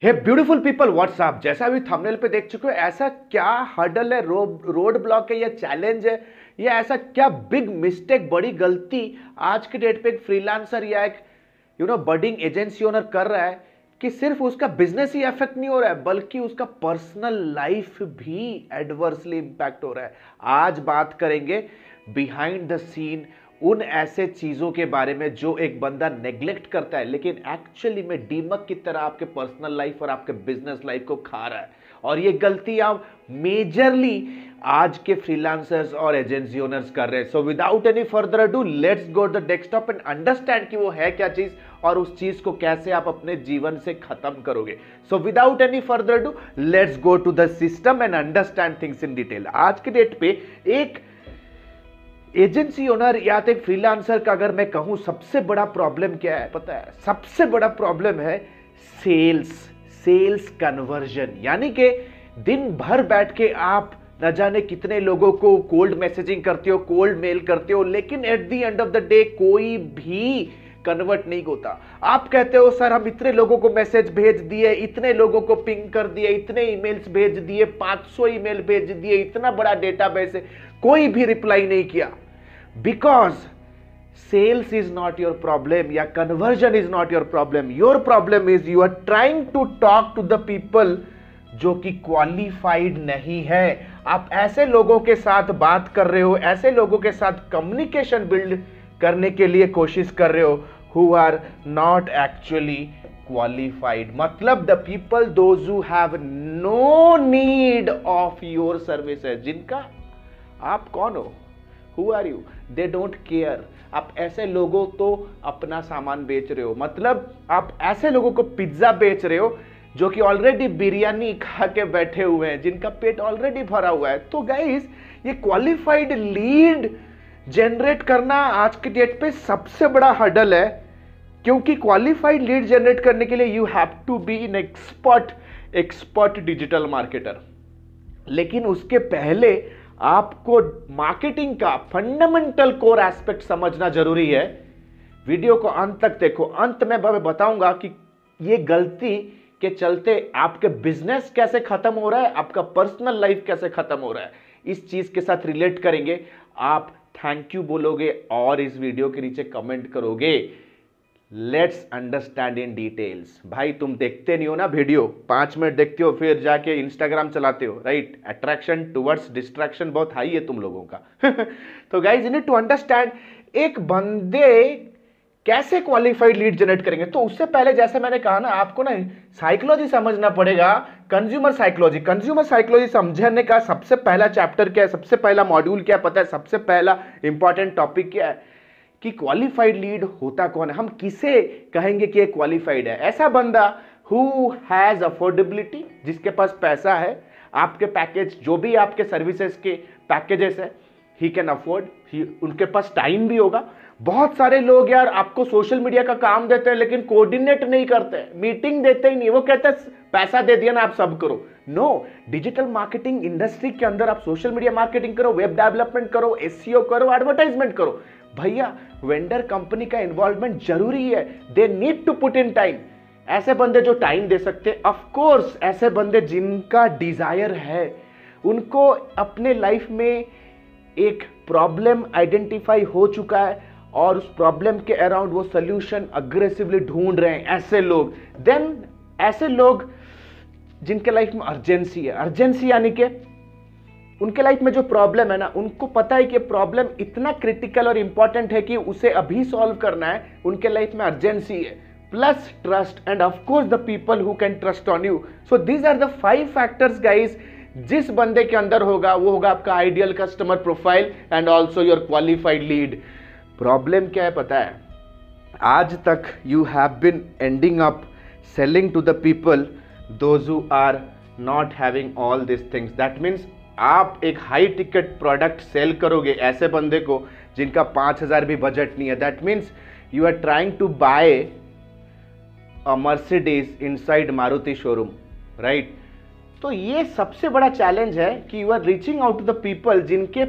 हे beautiful people WhatsApp, जैसा भी thumbnail पे देख चुके हो, ऐसा क्या हर्डल है, रोड ब्लॉक है या चैलेंज है या ऐसा क्या बिग मिस्टेक, बड़ी गलती आज के डेट पे एक फ्रीलांसर या एक बडिंग एजेंसी ओनर कर रहा है कि सिर्फ उसका बिजनेस ही अफेक्ट नहीं हो रहा है बल्कि उसका पर्सनल लाइफ भी एडवर्सली इंपैक्ट हो रहा है। आज बात करेंगे बिहाइंड द सीन उन ऐसे चीजों के बारे में जो एक बंदा नेग्लेक्ट करता है लेकिन एक्चुअली में डीमक की तरह आपके पर्सनल लाइफ और आपके बिजनेस लाइफ को खा रहा है। और ये गलती आप मेजरली आज के फ्रीलांसर्स और एजेंसी ओनर्स कर रहे हैं। So without any further ado let's go to the desktop and understand कि वो है क्या चीज और उस चीज को कैसे आप अपने जीवन से खत्म करोगे। So without any further ado let's go to the system and understand things in detail. आज के डेट पे एक एजेंसी ओनर या तो एक फ्रीलांसर का अगर मैं कहूं सबसे बड़ा प्रॉब्लम क्या है पता है? सबसे बड़ा प्रॉब्लम है सेल्स कन्वर्जन। यानी कि दिन भर बैठ के आप न जाने कितने लोगों को कोल्ड मैसेजिंग करते हो, कोल्ड मेल करते हो, लेकिन at the end of the day कोई भी कन्वर्ट नहीं होता। आप कहते हो सर हम इतने लोगों को मैसेज भेज दिए, इतने लोगों को पिंग कर दिए, इतने ईमेल्स भेज दिए, 500 ईमेल भेज दिए, इतना बड़ा डेटाबेस है, कोई भी रिप्लाई नहीं किया। Because sales is not your problem या conversion is not your problem. Your problem is you are trying to talk to the people जो कि क्वालिफाइड नहीं है। आप ऐसे लोगों के साथ बात कर रहे हो, ऐसे लोगों के साथ कम्युनिकेशन बिल्ड करने के लिए कोशिश कर रहे हो who are not actually qualified. मतलब the people those who have no need of your services. जिनका आप कौन हो, who are you, they don't care. आप ऐसे लोगों तो अपना सामान बेच रहे हो, मतलब आप ऐसे लोगों को पिज्जा बेच रहे हो जो कि ऑलरेडी बिरयानी खा के बैठे हुए हैं, जिनका पेट ऑलरेडी भरा हुआ है। तो गाइस ये क्वालिफाइड लीड जनरेट करना आज के डेट पे सबसे बड़ा हर्डल है, क्योंकि क्वालिफाइड लीड जनरेट करने के लिए you have to be an expert digital marketer. लेकिन उसके पहले आपको मार्केटिंग का फंडामेंटल कोर एस्पेक्ट समझना जरूरी है। वीडियो को अंत तक देखो, अंत में मैं बताऊंगा कि ये गलती के चलते आपके बिजनेस कैसे खत्म हो रहा है, आपका पर्सनल लाइफ कैसे खत्म हो रहा है। इस चीज के साथ रिलेट करेंगे। आप थैंक यू बोलोगे और इस वीडियो के नीचे कमेंट करोगे। Let's understand in details. भाई तुम देखते नहीं हो ना वीडियो, 5 मिनट देखते हो फिर जाके इंस्टाग्राम चलाते हो, राइट? अट्रैक्शन टुवर्ड्स डिस्ट्रैक्शन बहुत हाई है तुम लोगों का। तो guys you need to understand एक बंदे कैसे क्वालिफाइड लीड जनरेट करेंगे। तो उससे पहले जैसे मैंने कहा ना, आपको ना साइकोलॉजी समझना पड़ेगा, कंज्यूमर साइकोलॉजी। कंज्यूमर साइकोलॉजी समझने का सबसे पहला चैप्टर क्या है, सबसे पहला मॉड्यूल क्या है पता है? सबसे पहला इंपॉर्टेंट टॉपिक क्या है कि क्वालिफाइड लीड होता कौन है। हम किसे कहेंगे कि क्वालिफाइड है? ऐसा बंदा हु हैज अफोर्डेबिलिटी, जिसके पास पैसा है, आपके पैकेज जो भी आपके सर्विसेज के पैकेजेस है ही कैन अफोर्ड, उनके पास टाइम भी होगा। बहुत सारे लोग यार आपको सोशल मीडिया का काम देते हैं लेकिन कोऑर्डिनेट नहीं करते, मीटिंग देते ही नहीं, वो कहते हैं पैसा दे दिया ना आप सब करो। नो, डिजिटल मार्केटिंग इंडस्ट्री के अंदर आप सोशल मीडिया मार्केटिंग करो, वेब डेवलपमेंट करो, एसईओ करो, एडवर्टाइजमेंट करो। भैया वेंडर कंपनी का इन्वॉल्वमेंट जरूरी है, they need to put in time. ऐसे बंदे जो टाइम दे सकते, ऑफ कोर्स ऐसे बंदे जिनका डिजायर है, उनको अपने लाइफ में एक प्रॉब्लम आइडेंटिफाई हो चुका है और उस प्रॉब्लम के अराउंड वो सोल्यूशन अग्रेसिवली ढूंढ रहे हैं, ऐसे लोग। देन ऐसे लोग जिनके लाइफ में अर्जेंसी है, अर्जेंसी यानी कि उनके लाइफ में जो प्रॉब्लम है ना, उनको पता है कि प्रॉब्लम इतना क्रिटिकल और इंपॉर्टेंट है कि उसे अभी सॉल्व करना है, उनके लाइफ में अर्जेंसी है, plus trust and of course the people who can trust on you. So these are the 5 factors guys. जिस बंदे के अंदर होगा वो होगा आपका ideal customer profile and also your qualified lead. Problem क्या है पता है? आज तक you have been ending up selling to the people those who are not having all this things. That means आप एक हाई टिकट प्रोडक्ट सेल करोगे ऐसे बंदे को जिनका 5000 भी बजट नहीं है। That means you are trying to buy a Mercedes inside Maruti showroom, right? तो ये सबसे बड़ा चैलेंज है कि you are reaching out to the people जिनके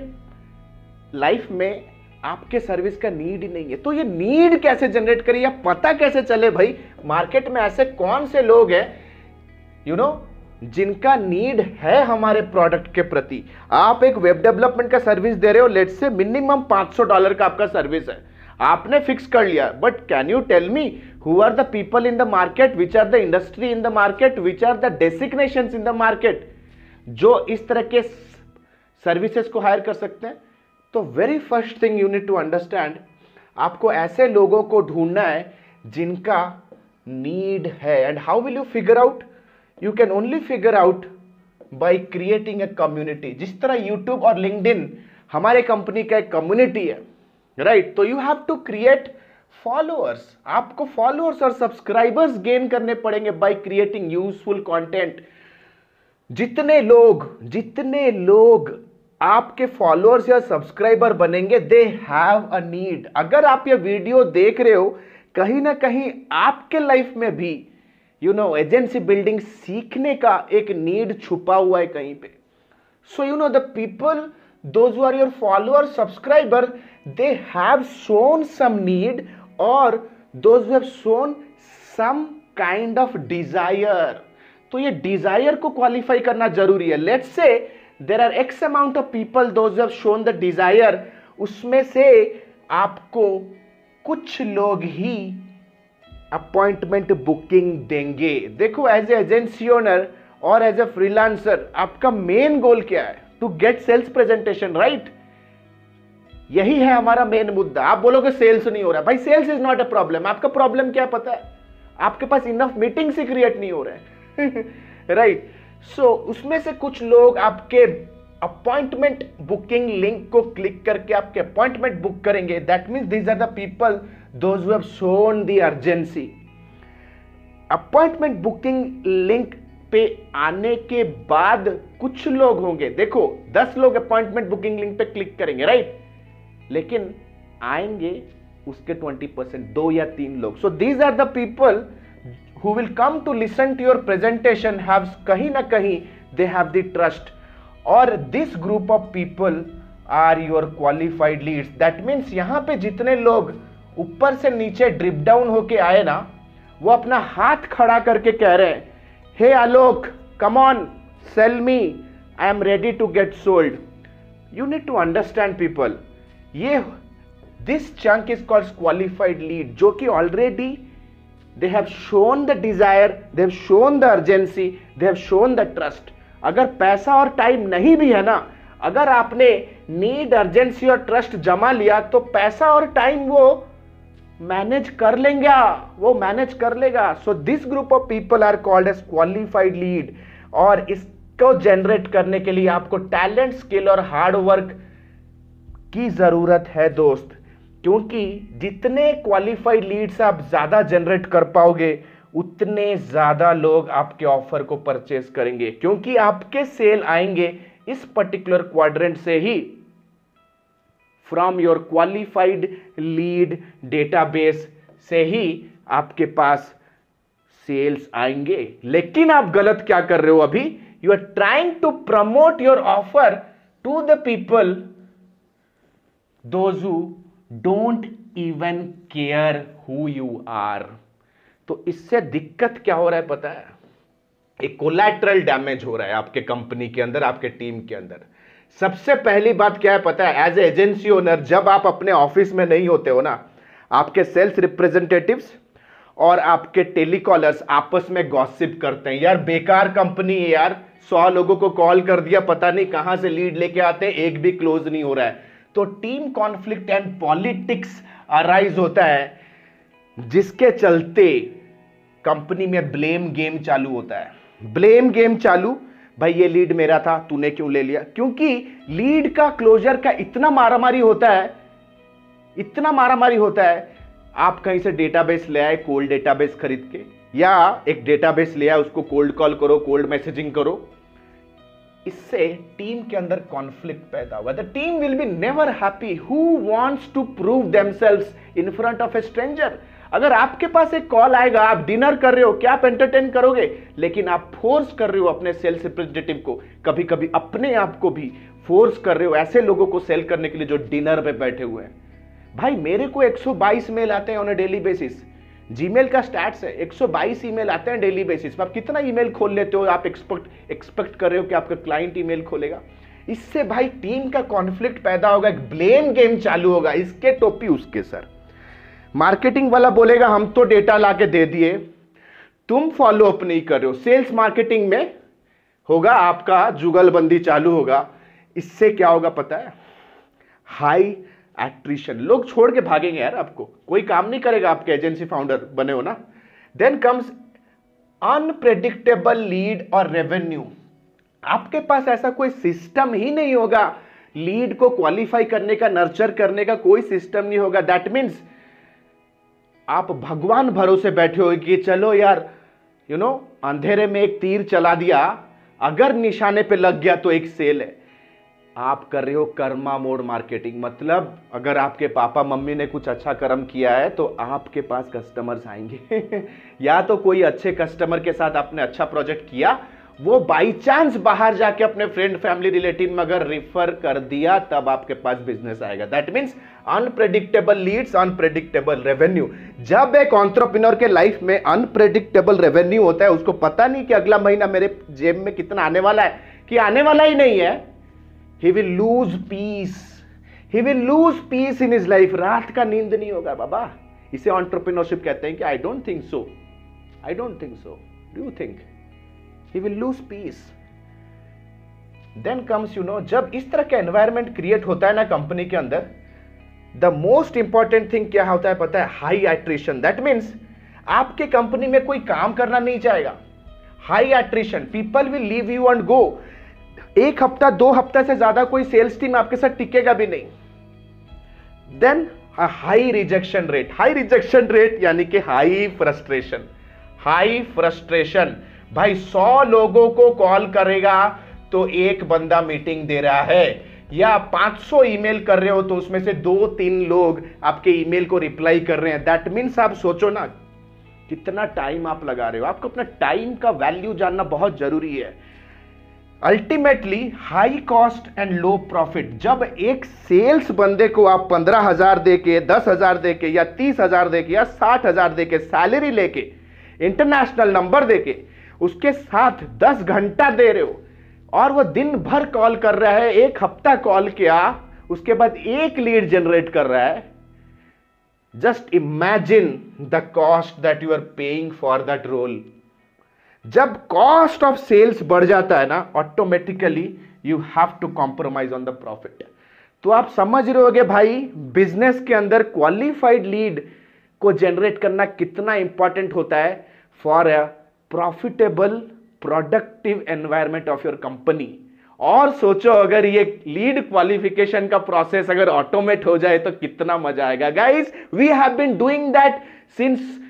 लाइफ में आपके सर्विस का नीड ही नहीं है। तो ये नीड कैसे जनरेट करें या पता कैसे चले भाई मार्केट में ऐसे कौन से लोग हैं यू नो, जिनका नीड है हमारे प्रोडक्ट के प्रति। आप एक वेब डेवलपमेंट का सर्विस दे रहे हो, लेट्स से मिनिमम $500 का आपका सर्विस है, आपने फिक्स कर लिया, but can you tell me who are the people in the market, which are the industry in the market, which are the designations in the market जो इस तरह के सर्विसेज को हायर कर सकते हैं? तो very first thing you need to understand, आपको ऐसे लोगों को ढूंढना है जिनका नीड है। And how will you figure out? You can only figure out by creating a community. जिस तरह यूट्यूब और लिंक्डइन हमारे कंपनी का एक कम्युनिटी है, राइट? तो you have to create followers. आपको फॉलोअर्स और सब्सक्राइबर्स गेन करने पड़ेंगे बाय क्रिएटिंग यूजफुल कंटेंट। जितने लोग आपके फॉलोअर्स या सब्सक्राइबर बनेंगे, दे हैव अ नीड। अगर आप ये वीडियो देख रहे हो, कहीं ना कहीं आपके लाइफ में भी एजेंसी बिल्डिंग सीखने का एक नीड छुपा हुआ है कहीं पे। So the people, those who are your followers, subscriber, they have shown some need, or those who have shown some kind of desire. तो ये desire को qualify करना जरूरी है। Let's say there are X amount of people, those who have shown the desire, उसमें से आपको कुछ लोग ही अपॉइंटमेंट बुकिंग देंगे। देखो, एज ए एजेंसी ओनर और एज ए फ्रीलांसर आपका मेन गोल क्या है? To get sales presentation, right? यही है हमारा मेन मुद्दा। आप बोलोगे सेल्स नहीं हो रहा, भाई sales is not a problem. आपका प्रॉब्लम क्या पता है? आपके पास इनफ मीटिंग्स ही क्रिएट नहीं हो रहे हैं राइट? सो उसमें से कुछ लोग आपके अपॉइंटमेंट बुकिंग लिंक को क्लिक करके आपके अपॉइंटमेंट बुक करेंगे। That means these are the people those who have shown the urgency. Appointment booking link पे आने के बाद कुछ लोग होंगे, देखो 10 लोग अपॉइंटमेंट बुकिंग लिंक पे क्लिक करेंगे, राइट? लेकिन आएंगे उसके 20%, 2 या 3 लोग। So these are the people who will come to listen to your presentation, have कहीं ना कहीं they have the trust, और this group of people are your qualified leads. That means यहां पे जितने लोग ऊपर से नीचे ड्रिप डाउन होके आए ना, वो अपना हाथ खड़ा करके कह रहे हैं, हे आलोक, come on, sell me, I am ready to get sold. You need to understand people, ये this chunk is called qualified lead, जो कि already they have shown the desire, they have shown the urgency, they have shown the trust. अगर पैसा और time नहीं भी है ना, अगर आपने नीड, अर्जेंसी और ट्रस्ट जमा लिया, तो पैसा और टाइम वो मैनेज कर लेंगे, वो मैनेज कर लेगा। So this group of people are called as qualified lead. और इसको जनरेट करने के लिए आपको टैलेंट, स्किल और हार्ड वर्क की जरूरत है दोस्त, क्योंकि जितने क्वालिफाइड लीड्स आप ज्यादा जनरेट कर पाओगे, उतने ज्यादा लोग आपके ऑफर को परचेस करेंगे, क्योंकि आपके सेल आएंगे इस पर्टिकुलर क्वाड्रेंट से ही, from your qualified lead database से ही आपके पास सेल्स आएंगे। लेकिन आप गलत क्या कर रहे हो अभी? You are trying to promote your offer to the people those who don't even care who you are. तो इससे दिक्कत क्या हो रहा है पता है? एक कोलैटरल डैमेज हो रहा है आपके कंपनी के अंदर, आपके टीम के अंदर। सबसे पहली बात क्या है पता है? एज ए एजेंसी ओनर, जब आप अपने ऑफिस में नहीं होते हो ना, आपके सेल्स रिप्रेजेंटेटिव्स और आपके टेलीकॉलर्स आपस में गॉसिप करते हैं, यार बेकार कंपनी है यार, 100 लोगों को कॉल कर दिया, पता नहीं कहां से लीड लेके आते हैं, एक भी क्लोज नहीं हो रहा है। तो team conflict and politics arise होता है, जिसके चलते कंपनी में ब्लेम गेम चालू होता है। ब्लेम गेम चालू, भाई ये लीड मेरा था, तूने क्यों ले लिया? क्योंकि लीड का क्लोजर का इतना मारामारी होता है, इतना मारामारी होता है। आप कहीं से डेटाबेस ले आए, कोल्ड डेटाबेस खरीद के, या एक डेटाबेस ले आए, उसको कोल्ड कॉल करो, कोल्ड मैसेजिंग करो, इससे टीम के अंदर कॉन्फ्लिक्ट पैदा हुआ। The team will be never happy. Who wants to prove themselves in front of a stranger? अगर आपके पास एक कॉल आएगा, आप डिनर कर रहे हो, क्या आप एंटरटेन करोगे? लेकिन आप फोर्स कर रहे हो अपने सेल्स रिप्रेजेंटेटिव को, कभी कभी अपने आप को भी फोर्स कर रहे हो ऐसे लोगों को सेल करने के लिए जो डिनर पे बैठे हुए हैं। भाई मेरे को 122 मेल आते हैं on a daily basis, Gmail का स्टैट्स है 122 ईमेल आते हैं डेली बेसिस पे। आप कितना ईमेल खोल लेते हो? आप एक्सपेक्ट कर रहे हो कि आपका क्लाइंट ईमेल खोलेगा? इससे भाई टीम का कॉन्फ्लिक्ट पैदा होगा, एक ब्लेम गेम चालू होगा, इसके टोपी उसके सर। मार्केटिंग वाला बोलेगा हम तो डेटा लाके दे दिए, तुम फॉलो अप नहीं कर रहे हो। सेल्स मार्केटिंग में होगा आपका जुगलबंदी चालू होगा। इससे क्या होगा पता है? हाई एट्रिशन, लोग छोड़ के भागेंगे यार, आपको कोई काम नहीं करेगा, आपके एजेंसी फाउंडर बने हो ना। देन कम्स अनप्रेडिक्टेबल लीड और रेवेन्यू। आपके पास ऐसा कोई सिस्टम ही नहीं होगा, लीड को क्वालिफाई करने का, नर्चर करने का कोई सिस्टम नहीं होगा। दैट मीन्स आप भगवान भरोसे बैठे हो कि चलो यार अंधेरे में एक तीर चला दिया, अगर निशाने पे लग गया तो एक सेल है। आप कर रहे हो कर्मा मोड मार्केटिंग, मतलब अगर आपके पापा मम्मी ने कुछ अच्छा कर्म किया है तो आपके पास कस्टमर्स आएंगे या तो कोई अच्छे कस्टमर के साथ आपने अच्छा प्रोजेक्ट किया, वो बाई चांस बाहर जाके अपने फ्रेंड फैमिली रिलेटिव में अगर रिफर कर दिया तब आपके पास बिजनेस आएगा। That means unpredictable leads, unpredictable revenue. जब एक एंटरप्रेन्योर के लाइफ में अनप्रेडिक्टेबल रेवेन्यू होता है, उसको पता नहीं कि अगला महीना मेरे जेब में कितना आने वाला है, कि आने वाला ही नहीं है, he will lose peace, he will lose peace in his life। रात का नींद नहीं होगा बाबा। इसे एंटरप्रेन्योरशिप कहते हैं कि I don't think so, I don't think so, do you think? He will lose peace। Then comes जब इस तरह का एनवायरमेंट क्रिएट होता है ना कंपनी के अंदर, द मोस्ट इंपॉर्टेंट थिंग क्या होता है पता है? High attrition. दैट मीन्स आपके कंपनी में कोई काम करना नहीं चाहेगा। High attrition, people will leave you and go. एक हफ्ता 2 हफ्ता से ज्यादा कोई सेल्स टीम आपके साथ टिकेगा भी नहीं। Then high rejection rate. High rejection rate यानी कि हाई फ्रस्ट्रेशन। हाई फ्रस्ट्रेशन भाई 100 लोगों को कॉल करेगा तो एक बंदा मीटिंग दे रहा है, या 500 ईमेल कर रहे हो तो उसमें से 2-3 लोग आपके ईमेल को रिप्लाई कर रहे हैं। दैट मीन्स आप सोचो ना कितना टाइम आप लगा रहे हो। आपको अपना टाइम का वैल्यू जानना बहुत जरूरी है। Ultimately high cost and low profit. जब एक सेल्स बंदे को आप 15,000 दे के, 10,000 दे के, या 30,000 दे के, या 60,000 दे के सैलरी लेके, इंटरनेशनल नंबर दे के, उसके साथ 10 घंटा दे रहे हो और वो दिन भर कॉल कर रहा है, एक हफ्ता कॉल किया, उसके बाद एक लीड जनरेट कर रहा है। Just imagine the cost that you are paying for that role. जब कॉस्ट ऑफ सेल्स बढ़ जाता है ना, automatically you have to compromise on the profit. तो आप समझ रहे होगे भाई बिजनेस के अंदर क्वालिफाइड लीड को जनरेट करना कितना इंपॉर्टेंट होता है for a profitable productive environment of your company. और सोचो अगर ये लीड क्वालिफिकेशन का प्रोसेस अगर ऑटोमेट हो जाए तो कितना मजा आएगा। Guys we have been doing that since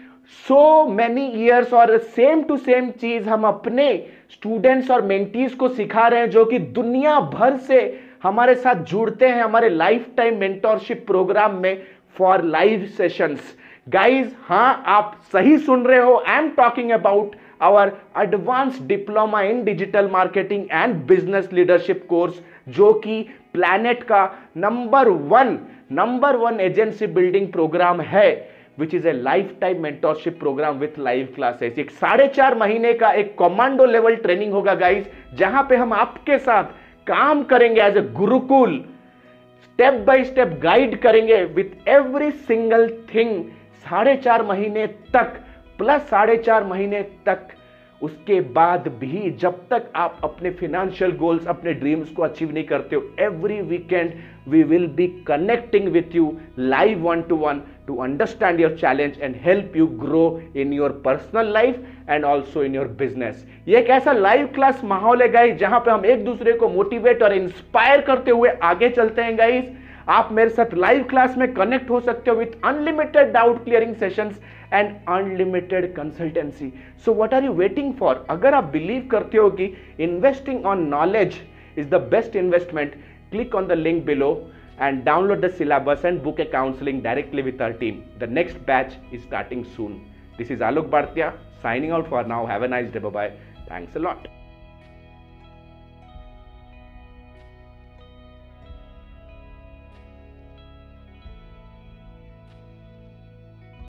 so many years, और सेम टू सेम चीज हम अपने स्टूडेंट्स और मेंटीज को सिखा रहे हैं जो कि दुनिया भर से हमारे साथ जुड़ते हैं हमारे लाइफ टाइम मेंटोरशिप प्रोग्राम में फॉर लाइव सेशंस। गाइज हाँ आप सही सुन रहे हो, I am talking about our advanced diploma in digital marketing and business leadership course, जो कि प्लैनेट का number one agency building program है, which is a life time mentorship program with live classes. एक 4.5 महीने का एक कमांडो लेवल ट्रेनिंग होगा guys, जहां पे हम आपके साथ काम करेंगे as a Gurukul, step by step guide करेंगे विथ एवरी सिंगल थिंग 4.5 महीने तक, प्लस 4.5 महीने तक। उसके बाद भी जब तक आप अपने फाइनेंशियल गोल्स, अपने ड्रीम्स को अचीव नहीं करते हो, every weekend we will be connecting with you live 1-to-1 to understand your challenge and help you grow in your personal life and also in your business। ये एक ऐसा live class माहौल है guys जहां पे हम एक दूसरे को मोटिवेट और इंस्पायर करते हुए आगे चलते हैं गाइस। आप मेरे साथ लाइव क्लास में कनेक्ट हो सकते हो with unlimited doubt clearing sessions and unlimited consultancy. So what are you waiting for? अगर आप बिलीव करते हो कि investing on knowledge is the best investment, click on the link below and download the syllabus and book a counseling directly with our team. The next batch is starting soon. This is Alok Bhartia signing out for now. Have a nice day. Bye bye. Thanks a lot.